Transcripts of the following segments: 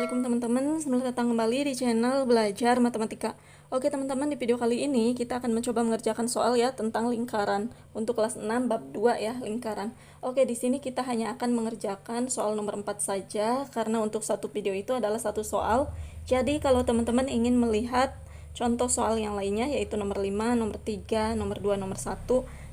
Assalamualaikum teman-teman, selamat datang kembali di channel Belajar Matematika. Oke teman-teman, di video kali ini kita akan mencoba mengerjakan soal ya tentang lingkaran untuk kelas 6 bab 2 ya, lingkaran. Oke, di sini kita hanya akan mengerjakan soal nomor 4 saja karena untuk satu video itu adalah satu soal. Jadi kalau teman-teman ingin melihat contoh soal yang lainnya yaitu nomor 5, nomor 3, nomor 2, nomor 1,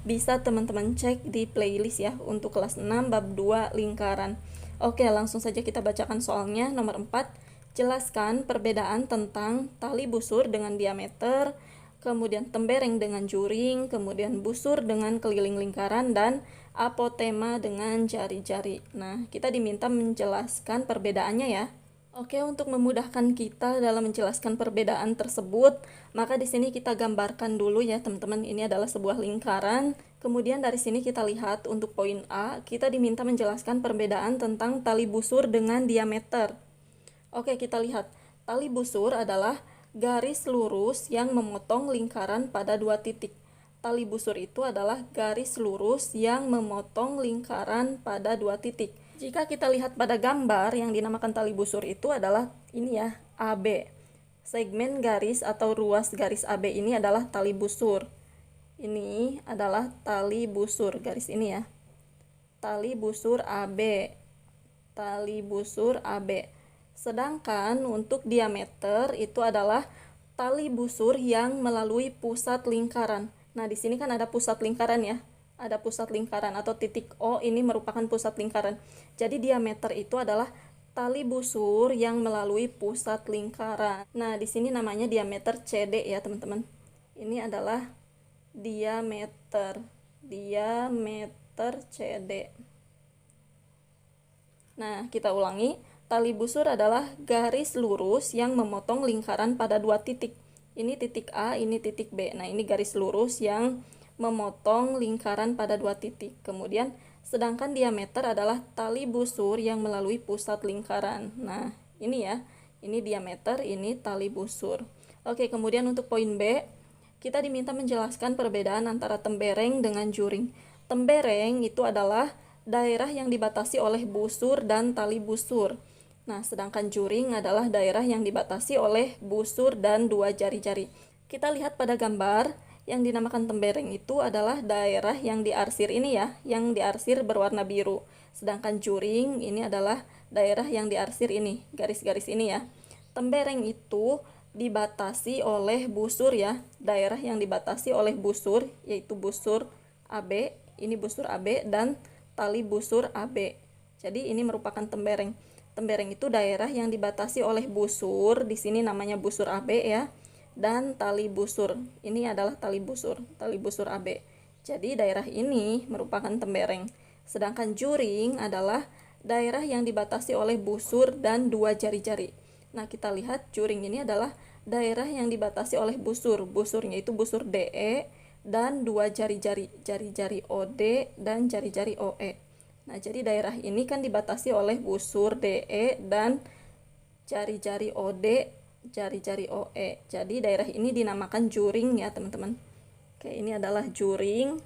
bisa teman-teman cek di playlist ya untuk kelas 6 bab 2 lingkaran. Oke, langsung saja kita bacakan soalnya. Nomor 4, jelaskan perbedaan tentang tali busur dengan diameter, kemudian tembereng dengan juring, kemudian busur dengan keliling lingkaran, dan apotema dengan jari-jari. Nah, kita diminta menjelaskan perbedaannya ya. Oke, untuk memudahkan kita dalam menjelaskan perbedaan tersebut, maka di sini kita gambarkan dulu ya, teman-teman. Ini adalah sebuah lingkaran. Kemudian dari sini kita lihat untuk poin A, kita diminta menjelaskan perbedaan tentang tali busur dengan diameter. Oke, kita lihat. Tali busur adalah garis lurus yang memotong lingkaran pada dua titik. Tali busur itu adalah garis lurus yang memotong lingkaran pada dua titik. Jika kita lihat pada gambar yang dinamakan tali busur itu adalah ini ya, AB. Segmen garis atau ruas garis AB ini adalah tali busur. Ini adalah tali busur, garis ini ya. Tali busur AB. Tali busur AB. Sedangkan untuk diameter itu adalah tali busur yang melalui pusat lingkaran. Nah, di sini kan ada pusat lingkaran ya. Ada pusat lingkaran atau titik O ini merupakan pusat lingkaran. Jadi diameter itu adalah tali busur yang melalui pusat lingkaran. Nah, di sini namanya diameter CD ya, teman-teman. Ini adalah diameter CD. Nah, kita ulangi. Tali busur adalah garis lurus yang memotong lingkaran pada dua titik. Ini titik A, ini titik B. Nah, ini garis lurus yang memotong lingkaran pada dua titik. Kemudian, sedangkan diameter adalah tali busur yang melalui pusat lingkaran. Nah, ini ya. Ini diameter, ini tali busur. Oke, kemudian untuk poin B, kita diminta menjelaskan perbedaan antara tembereng dengan juring. Tembereng itu adalah daerah yang dibatasi oleh busur dan tali busur. Nah, sedangkan juring adalah daerah yang dibatasi oleh busur dan dua jari-jari. Kita lihat pada gambar, yang dinamakan tembereng itu adalah daerah yang diarsir ini ya, yang diarsir berwarna biru. Sedangkan juring ini adalah daerah yang diarsir ini, garis-garis ini ya. Tembereng itu dibatasi oleh busur ya, daerah yang dibatasi oleh busur, yaitu busur AB, ini busur AB dan tali busur AB. Jadi ini merupakan tembereng. Tembereng itu daerah yang dibatasi oleh busur, di sini namanya busur AB ya, dan tali busur. Ini adalah tali busur AB. Jadi daerah ini merupakan tembereng. Sedangkan juring adalah daerah yang dibatasi oleh busur dan dua jari-jari. Nah, kita lihat juring ini adalah daerah yang dibatasi oleh busur. Busurnya itu busur DE dan dua jari-jari, jari-jari OD dan jari-jari OE. Nah, jadi daerah ini kan dibatasi oleh busur DE dan jari-jari OD, jari-jari OE. Jadi daerah ini dinamakan juring ya, teman-teman. Oke, ini adalah juring.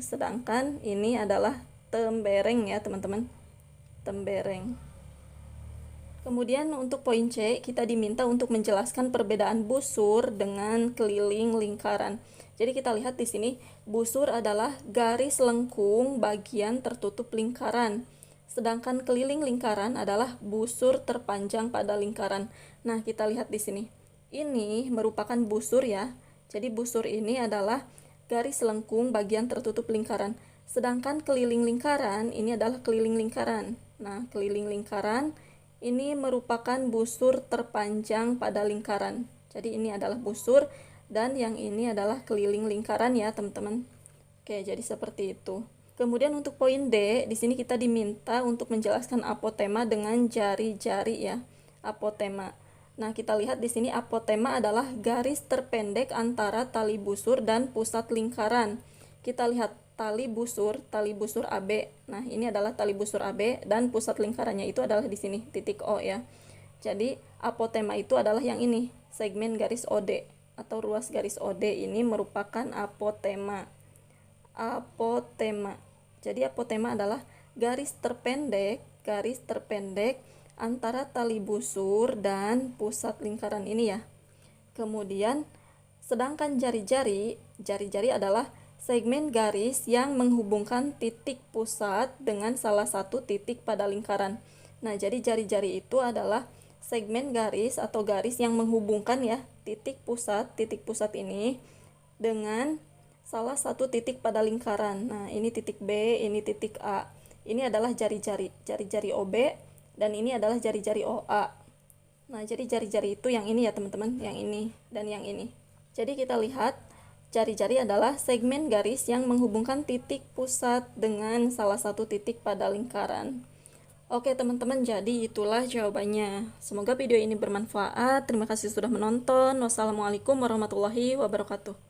Sedangkan ini adalah tembereng ya, teman-teman. Tembereng. Kemudian untuk poin C, kita diminta untuk menjelaskan perbedaan busur dengan keliling lingkaran. Jadi kita lihat di sini, busur adalah garis lengkung bagian tertutup lingkaran. Sedangkan keliling lingkaran adalah busur terpanjang pada lingkaran. Nah, kita lihat di sini. Ini merupakan busur ya. Jadi busur ini adalah garis lengkung bagian tertutup lingkaran. Sedangkan keliling lingkaran ini adalah keliling lingkaran. Nah, keliling lingkaran ini merupakan busur terpanjang pada lingkaran. Jadi ini adalah busur dan yang ini adalah keliling lingkaran ya, teman-teman. Oke, jadi seperti itu. Kemudian untuk poin D, di sini kita diminta untuk menjelaskan apotema dengan jari-jari ya. Apotema. Nah, kita lihat di sini apotema adalah garis terpendek antara tali busur dan pusat lingkaran. Kita lihat tali busur AB. Nah, ini adalah tali busur AB dan pusat lingkarannya itu adalah di sini, titik O ya. Jadi, apotema itu adalah yang ini, segmen garis OD atau ruas garis OD ini merupakan apotema. Apotema. Jadi apotema adalah garis terpendek antara tali busur dan pusat lingkaran ini ya. Kemudian, sedangkan jari-jari adalah segmen garis yang menghubungkan titik pusat dengan salah satu titik pada lingkaran. Nah, jadi jari-jari itu adalah segmen garis atau garis yang menghubungkan ya titik pusat ini dengan salah satu titik pada lingkaran. Nah, ini titik B, ini titik A. Ini adalah jari-jari OB dan ini adalah jari-jari OA. Nah, jadi jari-jari itu yang ini ya teman-teman, yang ini dan yang ini. Jadi kita lihat jari-jari adalah segmen garis yang menghubungkan titik pusat dengan salah satu titik pada lingkaran. Oke teman-teman, jadi itulah jawabannya. Semoga video ini bermanfaat. Terima kasih sudah menonton. Wassalamualaikum warahmatullahi wabarakatuh.